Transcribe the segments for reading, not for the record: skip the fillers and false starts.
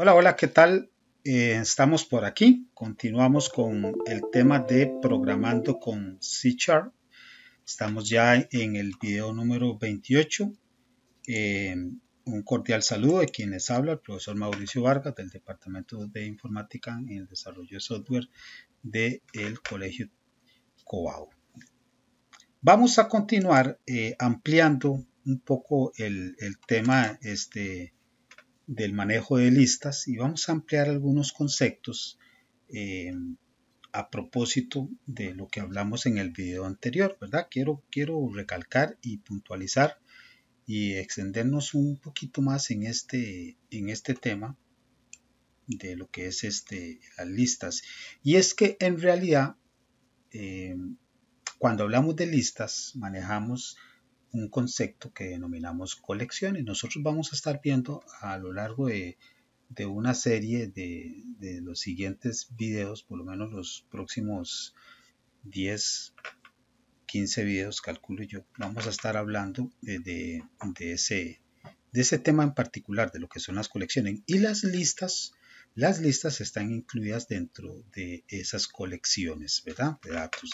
Hola, hola, ¿qué tal? Estamos por aquí. Continuamos con el tema de programando con C#. Estamos ya en el video número 28. Un cordial saludo de quien les habla, el profesor Mauricio Vargas, del Departamento de Informática en el Desarrollo de Software del Colegio Cobao. Vamos a continuar ampliando un poco el tema del manejo de listas y vamos a ampliar algunos conceptos a propósito de lo que hablamos en el video anterior, ¿verdad? Quiero recalcar y puntualizar y extendernos un poquito más en este tema de lo que es las listas. Y es que en realidad, cuando hablamos de listas, manejamos un concepto que denominamos colecciones. Nosotros vamos a estar viendo a lo largo de una serie de los siguientes videos, por lo menos los próximos 10, 15 videos, calculo yo, vamos a estar hablando de ese tema en particular, de lo que son las colecciones. Y las listas están incluidas dentro de esas colecciones, ¿verdad? De datos.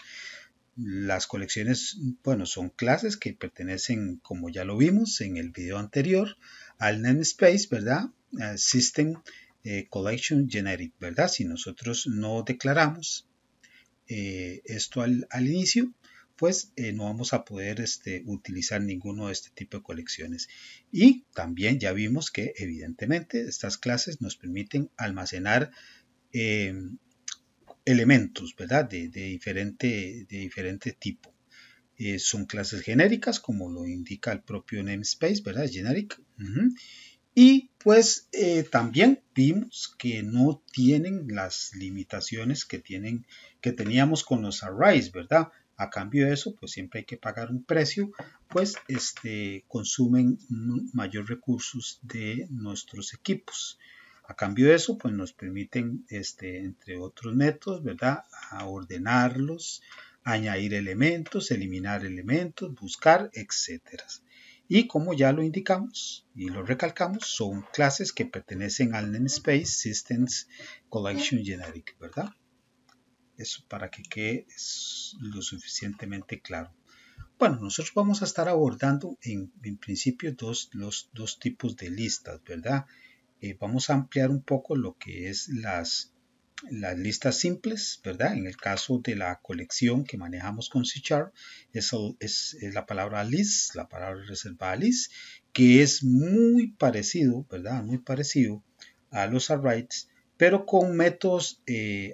Las colecciones, bueno, son clases que pertenecen, como ya lo vimos en el video anterior, al namespace, ¿verdad? System Collection Generic, ¿verdad? Si nosotros no declaramos esto al inicio, pues no vamos a poder utilizar ninguno de este tipo de colecciones. Y también ya vimos que evidentemente estas clases nos permiten almacenar elementos, ¿verdad? De diferente tipo. Son clases genéricas, como lo indica el propio namespace, ¿verdad? Generic. Y pues también vimos que no tienen las limitaciones que teníamos con los arrays, ¿verdad? A cambio de eso, pues siempre hay que pagar un precio, pues consumen mayor recursos de nuestros equipos. A cambio de eso, pues nos permiten, entre otros métodos, ¿verdad? A ordenarlos, añadir elementos, eliminar elementos, buscar, etcétera. Y como ya lo indicamos y lo recalcamos, son clases que pertenecen al namespace Systems Collection Generic, ¿verdad? Eso para que quede lo suficientemente claro. Bueno, nosotros vamos a estar abordando en principio dos tipos de listas, ¿verdad? Vamos a ampliar un poco lo que es las listas simples, ¿verdad? En el caso de la colección que manejamos con C# es la palabra list, la palabra reservada list, que es muy parecido, ¿verdad? Muy parecido a los arrays, pero con métodos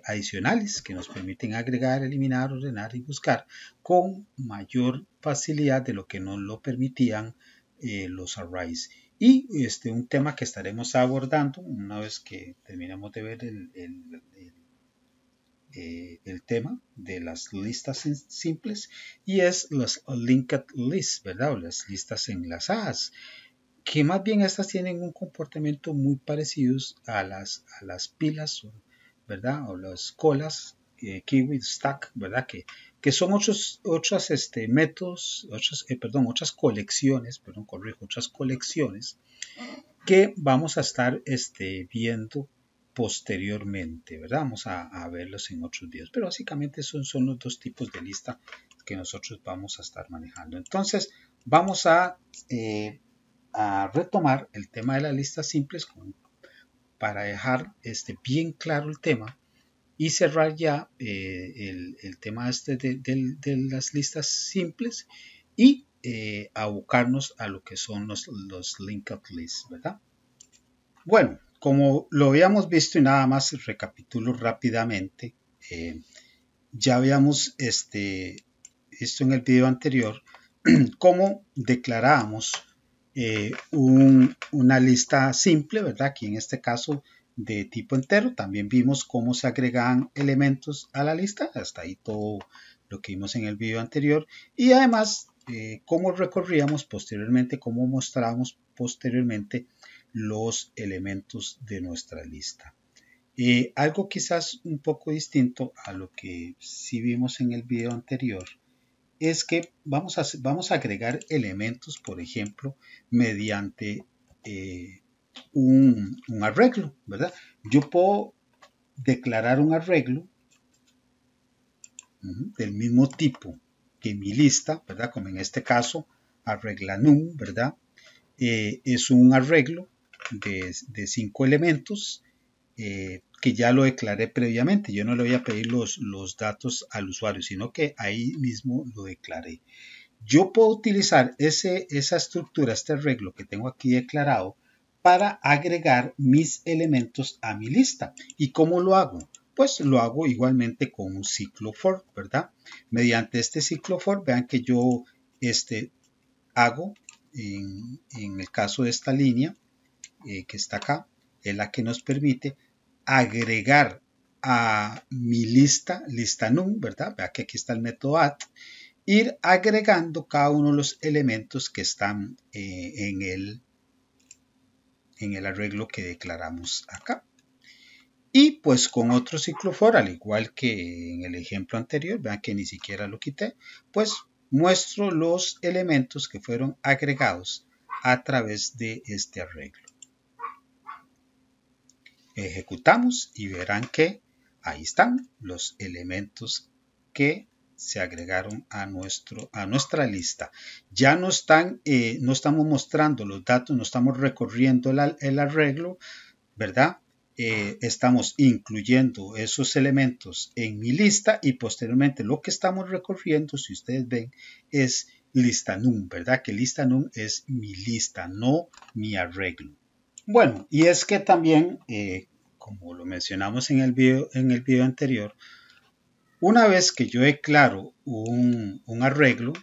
adicionales que nos permiten agregar, eliminar, ordenar y buscar con mayor facilidad de lo que nos lo permitían los arrays. Y un tema que estaremos abordando una vez que terminemos de ver el tema de las listas simples, y es las linked lists, ¿verdad? O las listas enlazadas, que más bien estas tienen un comportamiento muy parecido a las pilas, ¿verdad? O las colas, keyword stack, ¿verdad? Que son otros métodos, otras colecciones, otras colecciones que vamos a estar viendo posteriormente, ¿verdad? Vamos a verlos en otros videos, pero básicamente son los dos tipos de lista que nosotros vamos a estar manejando. Entonces, vamos a retomar el tema de las listas simples para dejar bien claro el tema y cerrar ya el tema de las listas simples y abocarnos a lo que son los linked lists, ¿verdad? Bueno, como lo habíamos visto y nada más recapitulo rápidamente, ya habíamos visto en el video anterior cómo declarábamos una lista simple, ¿verdad? Aquí en este caso de tipo entero. También vimos cómo se agregaban elementos a la lista, hasta ahí todo lo que vimos en el video anterior. Y además, cómo recorríamos posteriormente, cómo mostrábamos posteriormente los elementos de nuestra lista. Algo quizás un poco distinto a lo que sí vimos en el video anterior es que vamos a agregar elementos, por ejemplo, mediante un arreglo, ¿verdad? Yo puedo declarar un arreglo del mismo tipo que mi lista, ¿verdad? Como en este caso, arregla num, ¿verdad? Es un arreglo de 5 elementos que ya lo declaré previamente. Yo no le voy a pedir los datos al usuario, sino que ahí mismo lo declaré. Yo puedo utilizar esa estructura, este arreglo que tengo aquí declarado, para agregar mis elementos a mi lista. ¿Y cómo lo hago? Pues lo hago igualmente con un ciclo for, ¿verdad? Mediante este ciclo for, vean que yo hago, en el caso de esta línea que está acá, es la que nos permite agregar a mi lista num, ¿verdad? Vea que aquí está el método add, ir agregando cada uno de los elementos que están en el arreglo que declaramos acá. Y pues con otro ciclo for, al igual que en el ejemplo anterior, vean que ni siquiera lo quité, pues muestro los elementos que fueron agregados a través de este arreglo. Ejecutamos y verán que ahí están los elementos que se agregaron a nuestra lista. Ya no estamos mostrando los datos, no estamos recorriendo el arreglo, ¿verdad? Estamos incluyendo esos elementos en mi lista y posteriormente lo que estamos recorriendo, si ustedes ven, es lista num, ¿verdad? Que lista num es mi lista, no mi arreglo. Bueno, y es que también, como lo mencionamos en el video anterior, una vez que yo declaro un arreglo,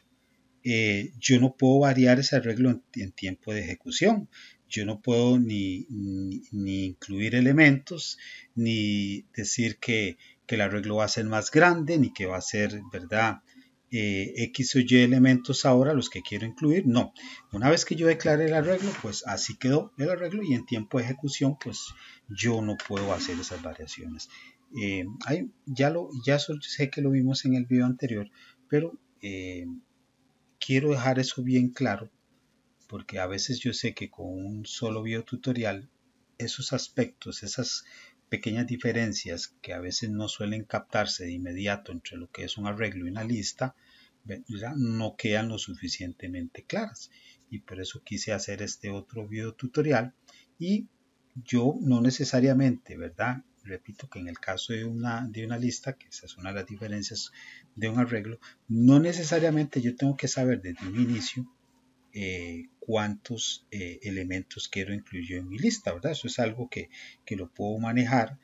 yo no puedo variar ese arreglo en tiempo de ejecución. Yo no puedo ni incluir elementos, ni decir que el arreglo va a ser más grande, ni que va a ser, ¿verdad? X o Y elementos ahora los que quiero incluir. No, una vez que yo declare el arreglo, pues así quedó el arreglo y en tiempo de ejecución, pues yo no puedo hacer esas variaciones. Ya sé que lo vimos en el video anterior, pero quiero dejar eso bien claro porque a veces yo sé que con un solo video tutorial esos aspectos, esas pequeñas diferencias que a veces no suelen captarse de inmediato entre lo que es un arreglo y una lista, no quedan lo suficientemente claras. Y por eso quise hacer este otro video tutorial y yo no necesariamente, ¿verdad? Repito que en el caso de una lista, que esa es una de las diferencias de un arreglo, no necesariamente yo tengo que saber desde un inicio cuántos elementos quiero incluir yo en mi lista, ¿verdad? Eso es algo que lo puedo manejar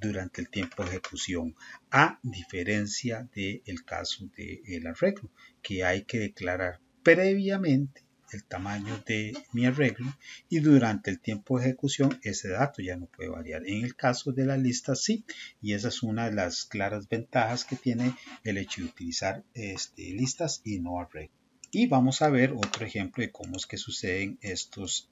durante el tiempo de ejecución, a diferencia del caso del arreglo, que hay que declarar previamente el tamaño de mi arreglo y durante el tiempo de ejecución ese dato ya no puede variar. En el caso de la lista sí, y esa es una de las claras ventajas que tiene el hecho de utilizar listas y no arreglos. Y vamos a ver otro ejemplo de cómo es que suceden esos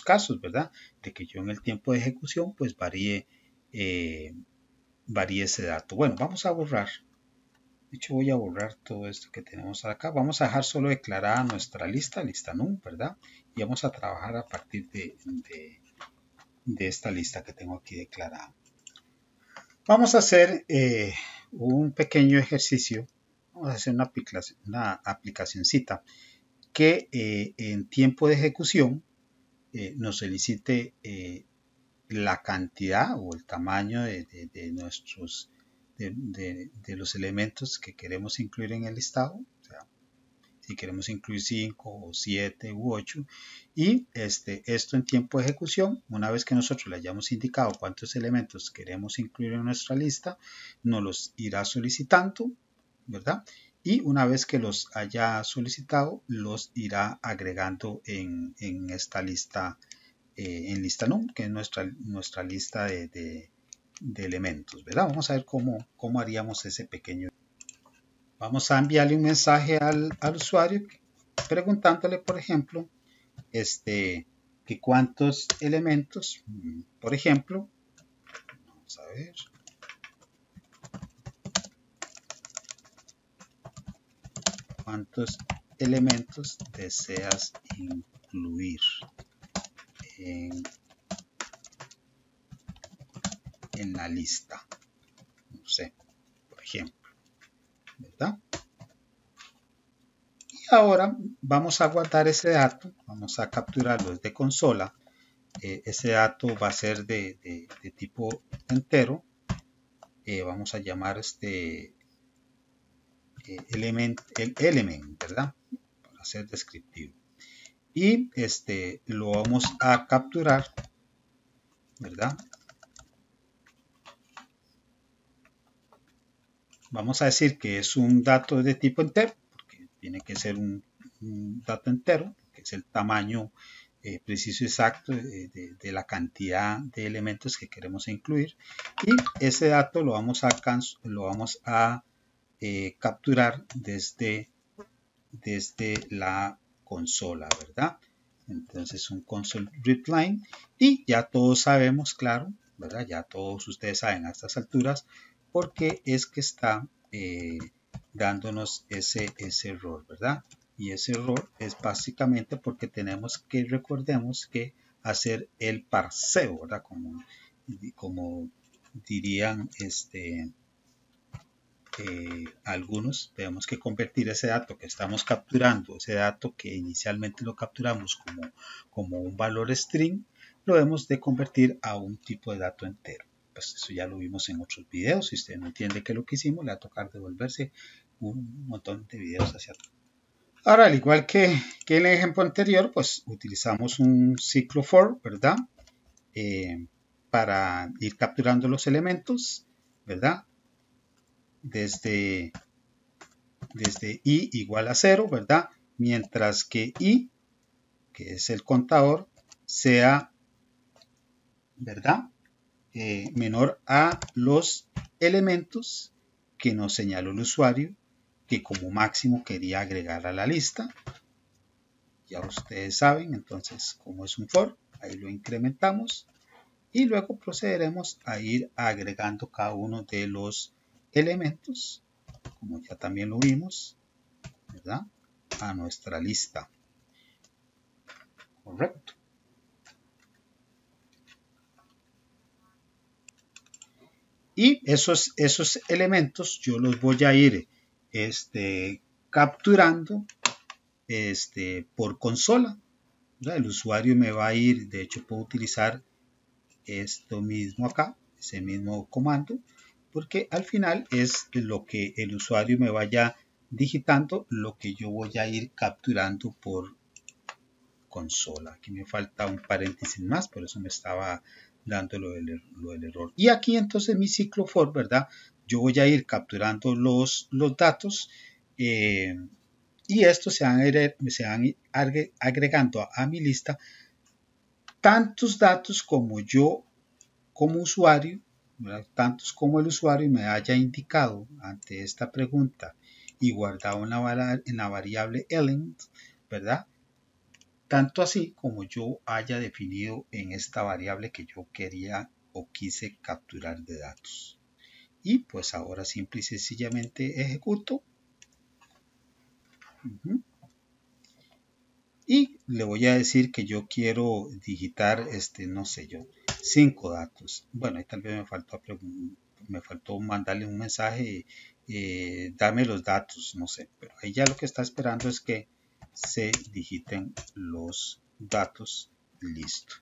casos, ¿verdad? De que yo en el tiempo de ejecución pues varíe ese dato. Bueno, vamos a borrar. De hecho voy a borrar todo esto que tenemos acá. Vamos a dejar solo declarada nuestra lista num, ¿verdad? Y vamos a trabajar a partir de esta lista que tengo aquí declarada. Vamos a hacer un pequeño ejercicio. Vamos a hacer una aplicacioncita que en tiempo de ejecución nos solicite la cantidad o el tamaño de los elementos que queremos incluir en el listado. O sea, si queremos incluir 5 o 7 u 8 y esto en tiempo de ejecución, una vez que nosotros le hayamos indicado cuántos elementos queremos incluir en nuestra lista, nos los irá solicitando, ¿verdad? Y una vez que los haya solicitado, los irá agregando en esta lista, en lista num, que es nuestra lista de elementos, ¿verdad? Vamos a ver cómo haríamos ese pequeño. Vamos a enviarle un mensaje al usuario preguntándole, por ejemplo, que cuántos elementos, por ejemplo, vamos a ver, cuántos elementos deseas incluir en la lista, no sé, por ejemplo, ¿verdad? Y ahora vamos a guardar ese dato, vamos a capturarlo desde consola. Ese dato va a ser de tipo entero. Vamos a llamar el element, ¿verdad? Para ser descriptivo. Y lo vamos a capturar, ¿verdad? Vamos a decir que es un dato de tipo entero, porque tiene que ser un dato entero, que es el tamaño preciso exacto de la cantidad de elementos que queremos incluir. Y ese dato lo vamos a capturar desde la consola, ¿verdad? Entonces un console read line y ya todos sabemos, claro, ¿verdad? Ya todos ustedes saben a estas alturas por qué es que está dándonos ese error, ¿verdad? Y ese error es básicamente porque tenemos que, recordemos que hacer el parseo, ¿verdad? Como dirían algunos, tenemos que convertir ese dato que estamos capturando, ese dato que inicialmente lo capturamos como un valor string, lo debemos de convertir a un tipo de dato entero. Pues eso ya lo vimos en otros videos. Si usted no entiende qué es lo que hicimos, le va a tocar devolverse un montón de videos hacia atrás. Ahora, al igual que en el ejemplo anterior, pues utilizamos un ciclo for, ¿verdad? Para ir capturando los elementos, ¿verdad? Desde i igual a 0, ¿verdad? Mientras que i, que es el contador, sea, ¿verdad? Menor a los elementos que nos señaló el usuario que como máximo quería agregar a la lista. Ya ustedes saben, entonces, como es un for, ahí lo incrementamos y luego procederemos a ir agregando cada uno de los elementos, como ya también lo vimos, ¿verdad? A nuestra lista. Correcto. Y esos elementos yo los voy a ir capturando por consola, ¿verdad? El usuario me va a ir, de hecho puedo utilizar esto mismo acá, ese mismo comando, porque al final es lo que el usuario me vaya digitando, lo que yo voy a ir capturando por consola. Aquí me falta un paréntesis más, por eso me estaba dando lo del error. Y aquí entonces mi ciclo for, ¿verdad? Yo voy a ir capturando los datos y estos se van agregando a mi lista tantos datos como yo como usuario, ¿verdad? Tantos como el usuario me haya indicado ante esta pregunta y guardado en la variable element, ¿verdad? Tanto así como yo haya definido en esta variable que yo quería o quise capturar de datos. Y pues ahora simple y sencillamente ejecuto. Y le voy a decir que yo quiero digitar, no sé yo, 5 datos. Bueno, ahí tal vez me faltó mandarle un mensaje, dame los datos, no sé. Pero ahí ya lo que está esperando es que se digiten los datos, listo.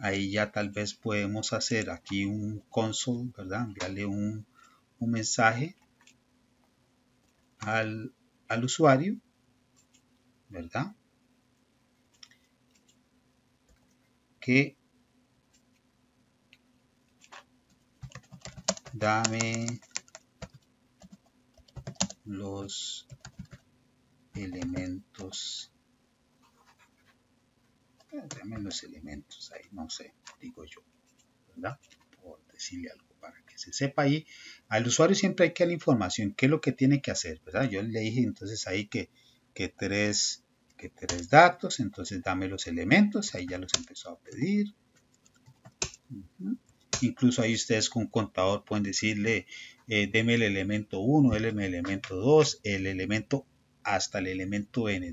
Ahí ya tal vez podemos hacer aquí un console, ¿verdad? Enviarle un mensaje al usuario, ¿verdad? Que dame los elementos. Dame los elementos ahí, no sé, digo yo, ¿verdad? Por decirle algo para que se sepa ahí. Al usuario siempre hay que dar la información, qué es lo que tiene que hacer, ¿verdad? Yo le dije entonces ahí que tres datos, entonces dame los elementos, ahí ya los empezó a pedir. Incluso ahí ustedes con contador pueden decirle, deme el elemento 1, deme el elemento 2, el elemento hasta el elemento n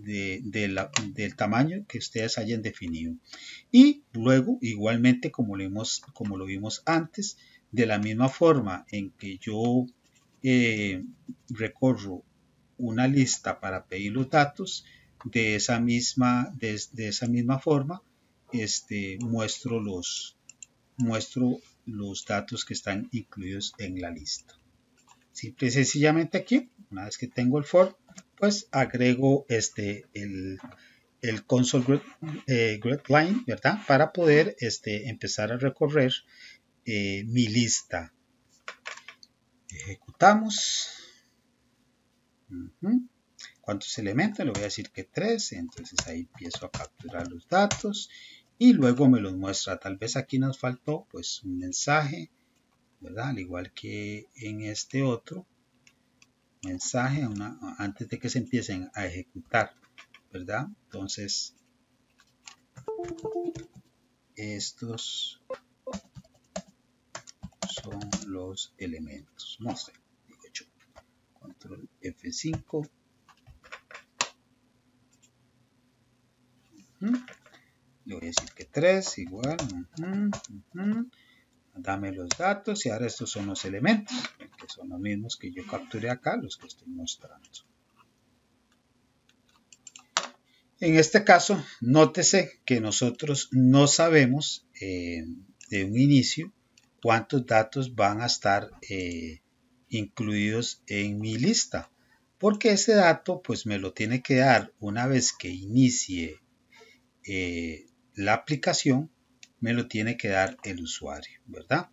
del tamaño que ustedes hayan definido. Y luego, igualmente, como lo vimos antes, de la misma forma en que yo recorro una lista para pedir los datos, de esa misma forma muestro los datos que están incluidos en la lista. Simple y sencillamente aquí, una vez que tengo el for, pues agrego el console grid line, ¿verdad? Para poder empezar a recorrer mi lista. Ejecutamos. ¿Cuántos elementos? Le voy a decir que 3. Entonces ahí empiezo a capturar los datos y luego me los muestra. Tal vez aquí nos faltó pues un mensaje, ¿verdad? Al igual que en este otro mensaje, antes de que se empiecen a ejecutar, ¿verdad? Entonces estos son los elementos. No sé, digo yo. Control F5. Le voy a decir que 3 igual. Dame los datos y ahora estos son los elementos, que son los mismos que yo capturé acá, los que estoy mostrando. En este caso, nótese que nosotros no sabemos de un inicio cuántos datos van a estar incluidos en mi lista, porque ese dato pues me lo tiene que dar una vez que inicie la aplicación, me lo tiene que dar el usuario, ¿verdad?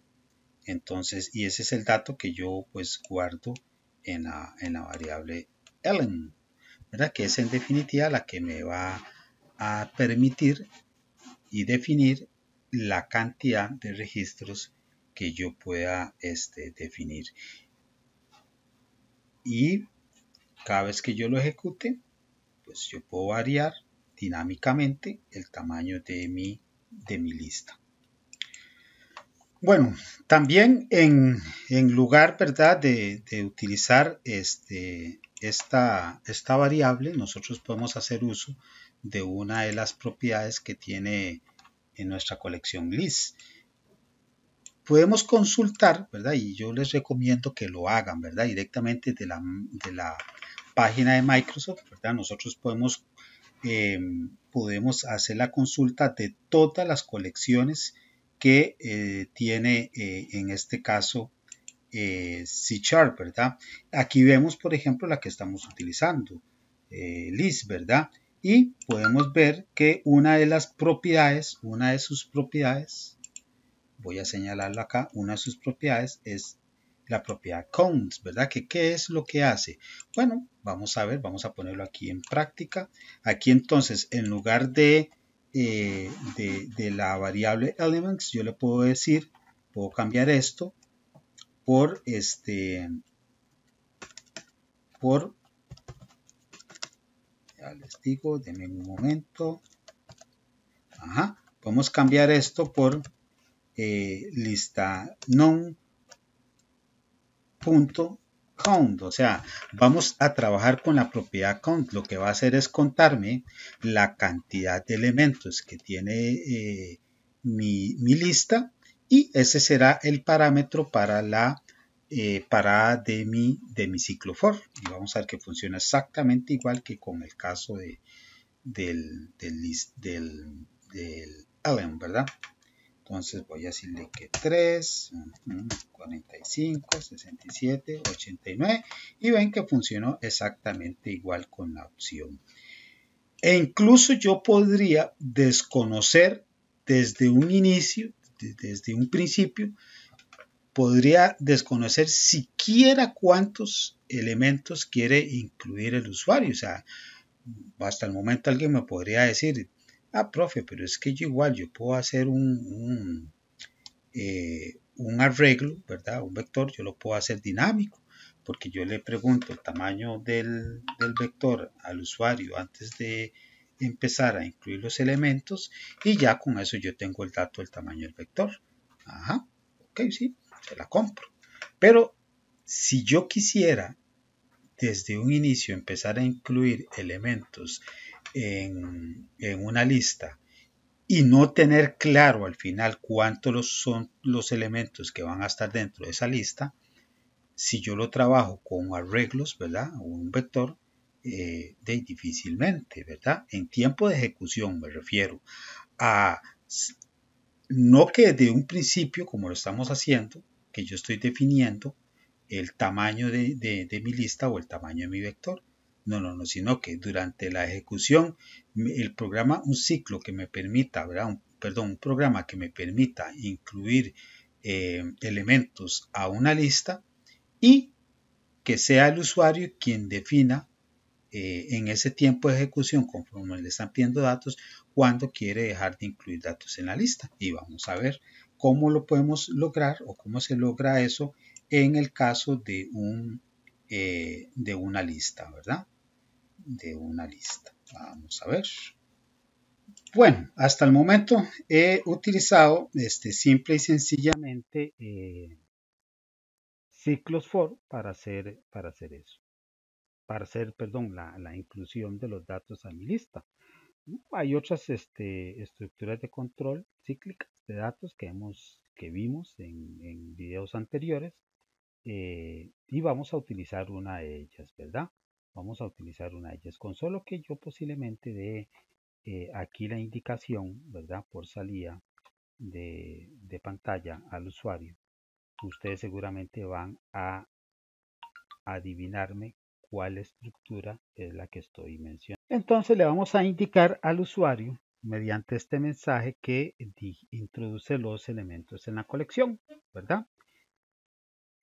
Entonces, y ese es el dato que yo pues guardo en la variable element, ¿verdad? Que es en definitiva la que me va a permitir y definir la cantidad de registros que yo pueda definir. Y cada vez que yo lo ejecute, pues yo puedo variar dinámicamente el tamaño de mi lista. Bueno, también en lugar, ¿verdad?, de utilizar esta variable, nosotros podemos hacer uso de una de las propiedades que tiene en nuestra colección list. Podemos consultar, ¿verdad? Y yo les recomiendo que lo hagan, ¿verdad? Directamente de la página de Microsoft, ¿verdad? Nosotros podemos hacer la consulta de todas las colecciones que tiene en este caso C#, ¿verdad? Aquí vemos, por ejemplo, la que estamos utilizando, list, ¿verdad? Y podemos ver que una de sus propiedades, voy a señalarlo acá, una de sus propiedades es la propiedad count, ¿verdad? ¿Qué es lo que hace? Bueno, vamos a ver, vamos a ponerlo aquí en práctica. Aquí entonces, en lugar de la variable elements, yo le puedo decir, puedo cambiar esto por ya les digo, denme un momento. Podemos cambiar esto por lista non.count, o sea, vamos a trabajar con la propiedad count. Lo que va a hacer es contarme la cantidad de elementos que tiene mi lista, y ese será el parámetro para la parada de mi ciclo for. Y vamos a ver que funciona exactamente igual que con el caso del element, ¿verdad? Entonces voy a decirle que 3, 45, 67, 89, y ven que funcionó exactamente igual con la opción. E incluso yo podría desconocer desde un inicio, desde un principio, podría desconocer siquiera cuántos elementos quiere incluir el usuario. O sea, hasta el momento alguien me podría decir, profe, pero es que yo puedo hacer un arreglo, ¿verdad? Un vector, yo lo puedo hacer dinámico, porque yo le pregunto el tamaño del vector al usuario antes de empezar a incluir los elementos, y ya con eso yo tengo el dato del tamaño del vector. Ok, sí, se la compro. Pero si yo quisiera desde un inicio empezar a incluir elementos en una lista y no tener claro al final cuántos son los elementos que van a estar dentro de esa lista, si yo lo trabajo con arreglos, ¿verdad? O un vector, difícilmente, ¿verdad? En tiempo de ejecución me refiero a no que de un principio, como lo estamos haciendo, que yo estoy definiendo el tamaño de mi lista o el tamaño de mi vector. No, sino que durante la ejecución, el programa, un ciclo que me permita, ¿verdad? Un programa que me permita incluir elementos a una lista y que sea el usuario quien defina en ese tiempo de ejecución, conforme le están pidiendo datos, cuando quiere dejar de incluir datos en la lista. Y vamos a ver cómo lo podemos lograr o cómo se logra eso en el caso de una lista, ¿verdad? De una lista. Vamos a ver. Bueno, hasta el momento he utilizado simple y sencillamente ciclos for para hacer eso. Para hacer, perdón, la inclusión de los datos a mi lista. Hay otras estructuras de control cíclicas de datos que vimos en videos anteriores y vamos a utilizar una de ellas, ¿verdad? Vamos a utilizar una de ellas con solo que yo posiblemente dé aquí la indicación, ¿verdad? Por salida de pantalla al usuario. Ustedes seguramente van a adivinarme cuál estructura es la que estoy mencionando. Entonces le vamos a indicar al usuario mediante este mensaje que introduce los elementos en la colección, ¿verdad?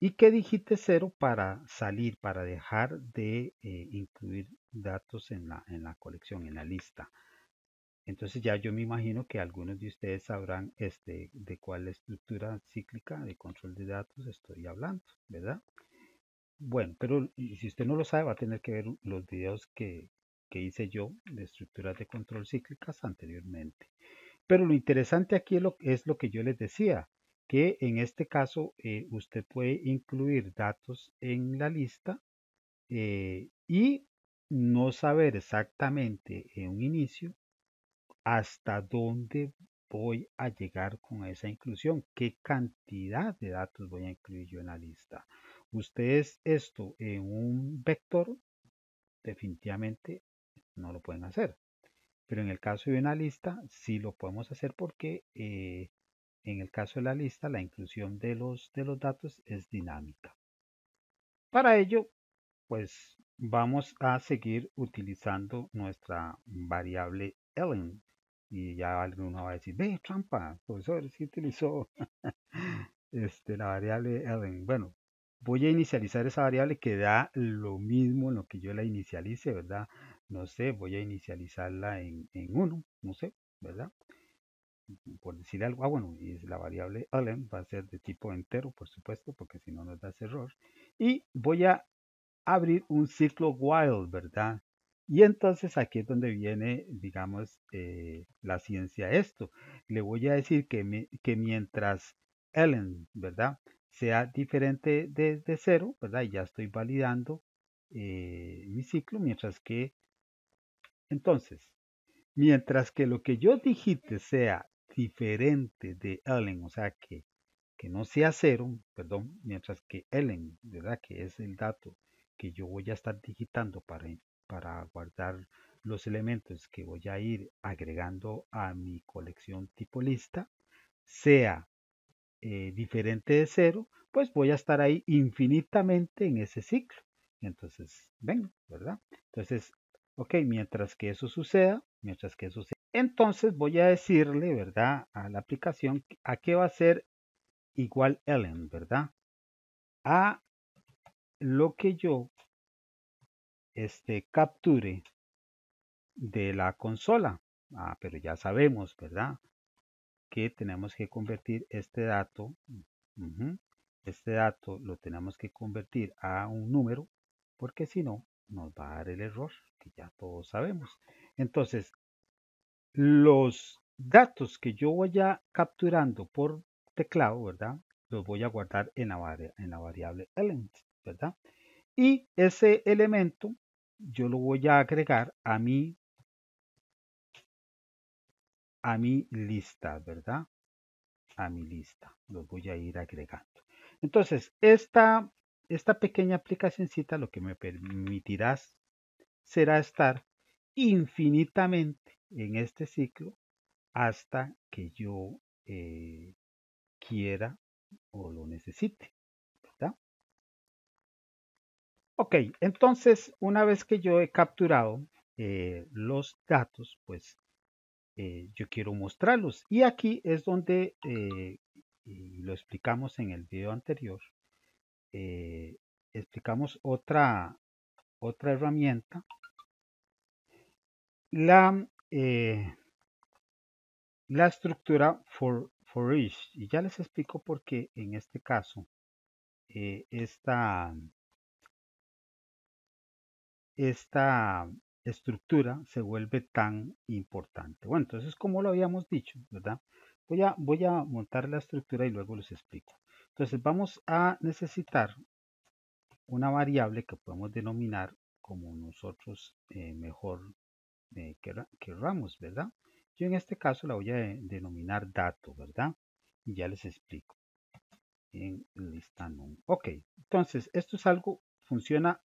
Y que digite 0 para salir, para dejar de incluir datos en la colección, en la lista. Entonces ya yo me imagino que algunos de ustedes sabrán de cuál estructura cíclica de control de datos estoy hablando, ¿verdad? Bueno, pero si usted no lo sabe, va a tener que ver los videos que hice yo de estructuras de control cíclicas anteriormente. Pero lo interesante aquí es lo que yo les decía, que en este caso usted puede incluir datos en la lista y no saber exactamente en un inicio hasta dónde voy a llegar con esa inclusión, qué cantidad de datos voy a incluir yo en la lista. Ustedes esto en un vector definitivamente no lo pueden hacer, pero en el caso de una lista sí lo podemos hacer porque en el caso de la lista la inclusión de los datos es dinámica. Para ello, pues vamos a seguir utilizando nuestra variable element. Y ya alguno va a decir, ve, trampa, profesor, si utilizó la variable element. Bueno, voy a inicializar esa variable que da lo mismo en lo que yo la inicialice, ¿verdad? No sé, voy a inicializarla en 1, no sé, ¿verdad? Por decir algo, bueno, y la variable element va a ser de tipo entero, por supuesto, porque si no nos da ese error. Y voy a abrir un ciclo while, ¿verdad? Y entonces aquí es donde viene, digamos, la ciencia esto. Le voy a decir que mientras Ellen, ¿verdad? Sea diferente de 0, ¿verdad? Y ya estoy validando mi ciclo, entonces, mientras que lo que yo digite sea diferente de Ellen, o sea que no sea 0, perdón, mientras que Ellen, ¿verdad? Que es el dato que yo voy a estar digitando para guardar los elementos que voy a ir agregando a mi colección tipo lista, sea diferente de 0, pues voy a estar ahí infinitamente en ese ciclo. Entonces, ven, ¿verdad? Entonces, ok, mientras que eso suceda, entonces voy a decirle, ¿verdad? A la aplicación a qué va a ser igual Ellen, ¿verdad? A lo que yo capture de la consola. Pero ya sabemos, ¿verdad? Que tenemos que convertir este dato, este dato lo tenemos que convertir a un número, porque si no, nos va a dar el error, que ya todos sabemos. Entonces, los datos que yo vaya capturando por teclado, ¿verdad? Los voy a guardar en la variable element, ¿verdad? Y ese elemento yo lo voy a agregar a mi lista, ¿verdad? A mi lista. Los voy a ir agregando. Entonces, esta pequeña aplicacióncita lo que me permitirá será estar infinitamente en este ciclo hasta que yo quiera o lo necesite, ¿verdad? Ok, entonces una vez que yo he capturado los datos, pues yo quiero mostrarlos. Y aquí es donde, y lo explicamos en el video anterior, explicamos otra herramienta, la, la estructura for each. Y ya les explico por qué en este caso esta estructura se vuelve tan importante. Bueno, entonces, como lo habíamos dicho, ¿verdad? Voy a montar la estructura y luego les explico. Entonces, vamos a necesitar una variable que podemos denominar como nosotros mejor querramos, ¿verdad? Yo en este caso la voy a denominar dato, ¿verdad? Y ya les explico en lista num. Ok, entonces, esto es algo, funciona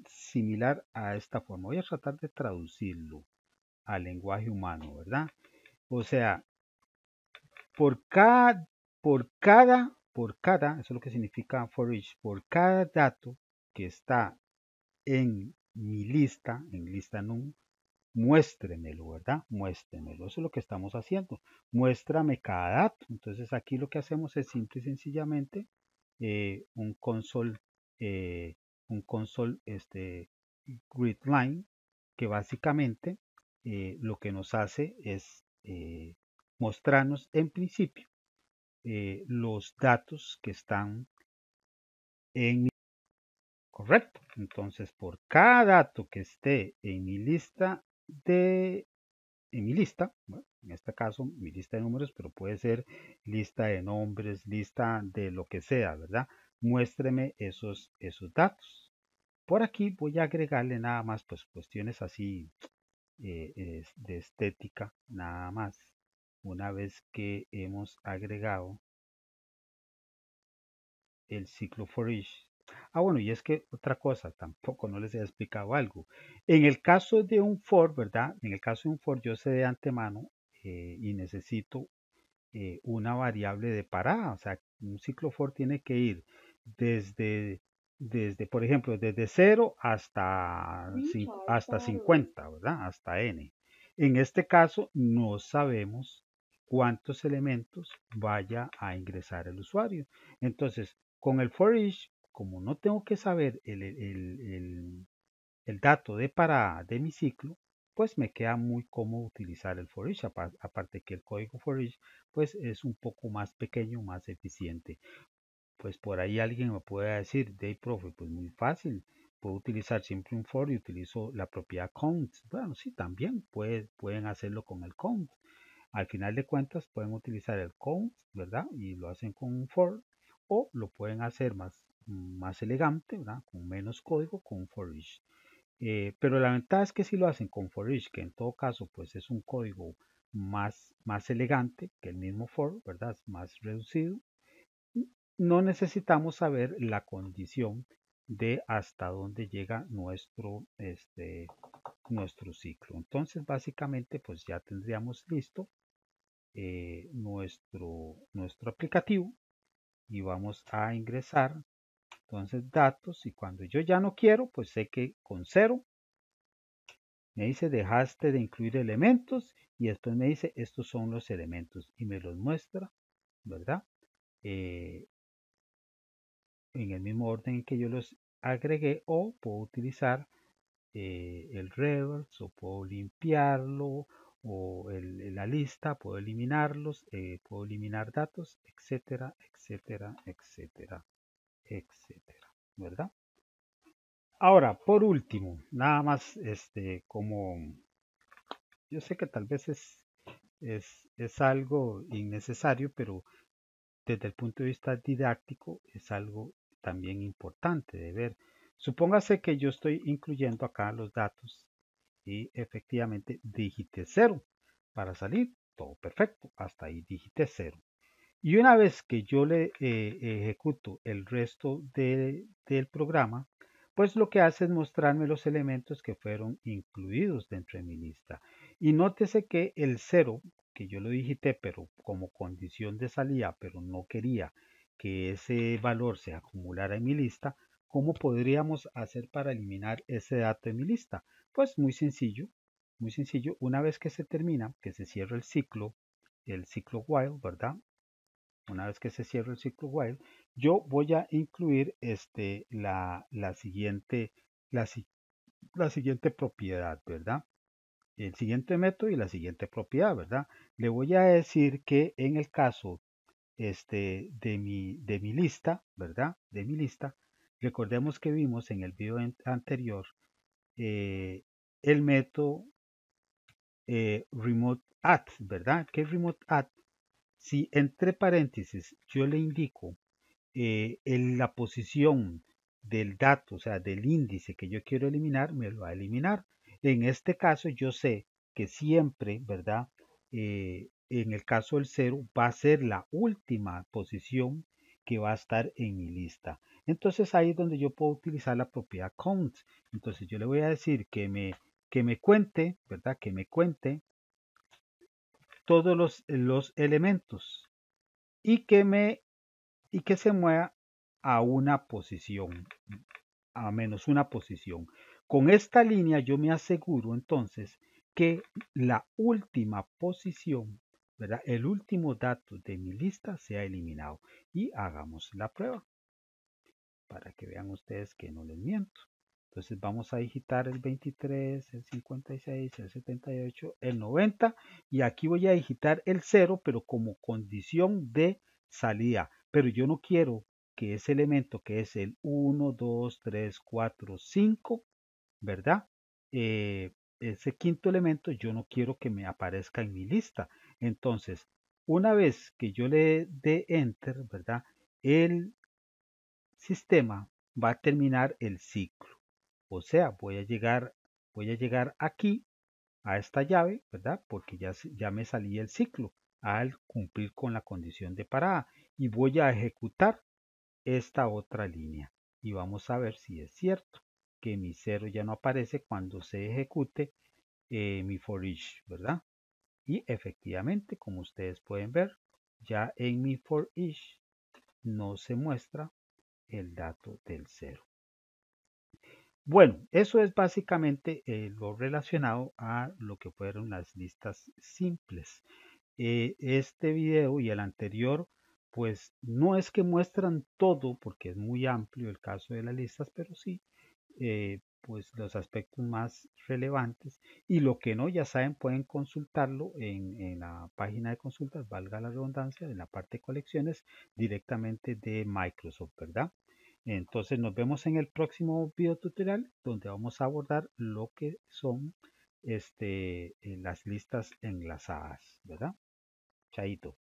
similar a esta forma. Voy a tratar de traducirlo al lenguaje humano, ¿verdad? O sea, eso es lo que significa for each, por cada dato que está en mi lista, en lista num, muéstremelo, ¿verdad? Muéstremelo. Eso es lo que estamos haciendo. Muéstrame cada dato. Entonces aquí lo que hacemos es simple y sencillamente un console, eh, grid line, que básicamente lo que nos hace es mostrarnos en principio los datos que están en mi. Correcto. Entonces, por cada dato que esté en mi lista bueno, en este caso mi lista de números, pero puede ser lista de nombres, lista de lo que sea, ¿verdad? Muéstreme esos datos. Por aquí voy a agregarle nada más, pues cuestiones así de estética, nada más. Una vez que hemos agregado el ciclo for each. Ah, bueno, y es que otra cosa, tampoco no les he explicado algo. En el caso de un for, ¿verdad? En el caso de un for, yo sé de antemano y necesito una variable de parada. O sea, un ciclo for tiene que ir desde, por ejemplo, desde 0 hasta 50, ¿verdad? Hasta n. En este caso, no sabemos cuántos elementos vaya a ingresar el usuario. Entonces, con el for each, como no tengo que saber el dato de parada de mi ciclo, pues me queda muy cómodo utilizar el for each, aparte que el código for each pues es un poco más pequeño, más eficiente. Pues por ahí alguien me puede decir, de profe, pues muy fácil, puedo utilizar siempre un for y utilizo la propiedad count. Bueno, sí, también pueden hacerlo con el count. Al final de cuentas pueden utilizar el count, ¿verdad? Y lo hacen con un for, o lo pueden hacer más elegante, ¿verdad? Con menos código, con un for each. Pero la ventaja es que si lo hacen con for each, que en todo caso pues es un código más elegante que el mismo for, ¿verdad? Es más reducido. No necesitamos saber la condición de hasta dónde llega nuestro ciclo. Entonces básicamente pues ya tendríamos listo nuestro aplicativo y vamos a ingresar entonces datos, y cuando yo ya no quiero pues sé que con 0 me dice dejaste de incluir elementos, y después me dice estos son los elementos y me los muestra, ¿verdad? En el mismo orden en que yo los agregué, o puedo utilizar el reverse, o puedo limpiarlo, o la lista, puedo eliminarlos, puedo eliminar datos, etcétera, etcétera, etcétera, etcétera, ¿verdad? Ahora, por último, nada más, como yo sé que tal vez es algo innecesario, pero desde el punto de vista didáctico es algo también importante de ver. Supóngase que yo estoy incluyendo acá los datos y efectivamente digité 0 para salir, todo perfecto, hasta ahí digité 0. Y una vez que yo le ejecuto el resto del programa, pues lo que hace es mostrarme los elementos que fueron incluidos dentro de mi lista. Y nótese que el 0, que yo lo digité, pero como condición de salida, pero no quería que ese valor se acumulara en mi lista, ¿cómo podríamos hacer para eliminar ese dato de mi lista? Pues muy sencillo, muy sencillo. Una vez que se termina, que se cierra el ciclo while, ¿verdad? Una vez que se cierre el ciclo while, yo voy a incluir la, la siguiente propiedad, ¿verdad? El siguiente método y la siguiente propiedad, ¿verdad? Le voy a decir que en el caso de mi lista, ¿verdad? De mi lista, recordemos que vimos en el video anterior eh, el método remote add, ¿verdad? ¿Qué es remote add? Si entre paréntesis yo le indico en la posición del dato, o sea, del índice que yo quiero eliminar, me lo va a eliminar. En este caso, yo sé que siempre, ¿verdad? En el caso del 0 va a ser la última posición que va a estar en mi lista. Entonces ahí es donde yo puedo utilizar la propiedad count. Entonces yo le voy a decir que me cuente, ¿verdad? Que me cuente todos los elementos y y que se mueva a una posición, a menos una posición. Con esta línea yo me aseguro entonces que la última posición, ¿verdad? El último dato de mi lista sea eliminado. Y hagamos la prueba para que vean ustedes que no les miento. Entonces vamos a digitar el 23, el 56, el 78, el 90 y aquí voy a digitar el 0, pero como condición de salida. Pero yo no quiero que ese elemento que es el 1, 2, 3, 4, 5, ¿verdad? Ese quinto elemento yo no quiero que me aparezca en mi lista. Entonces, una vez que yo le dé enter, ¿verdad? El sistema va a terminar el ciclo. O sea, voy a llegar aquí a esta llave, ¿verdad? Porque ya me salí el ciclo al cumplir con la condición de parada. Y voy a ejecutar esta otra línea. Y vamos a ver si es cierto que mi 0 ya no aparece cuando se ejecute mi for each, ¿verdad? Y efectivamente, como ustedes pueden ver, ya en mi for each no se muestra el dato del 0. Bueno, eso es básicamente lo relacionado a lo que fueron las listas simples. Este video y el anterior, pues no es que muestran todo, porque es muy amplio el caso de las listas, pero sí, pues los aspectos más relevantes. Y lo que no, ya saben, pueden consultarlo en la página de consultas, valga la redundancia, en la parte de colecciones directamente de Microsoft, ¿verdad? Entonces nos vemos en el próximo video tutorial donde vamos a abordar lo que son las listas enlazadas, ¿verdad? Chaito.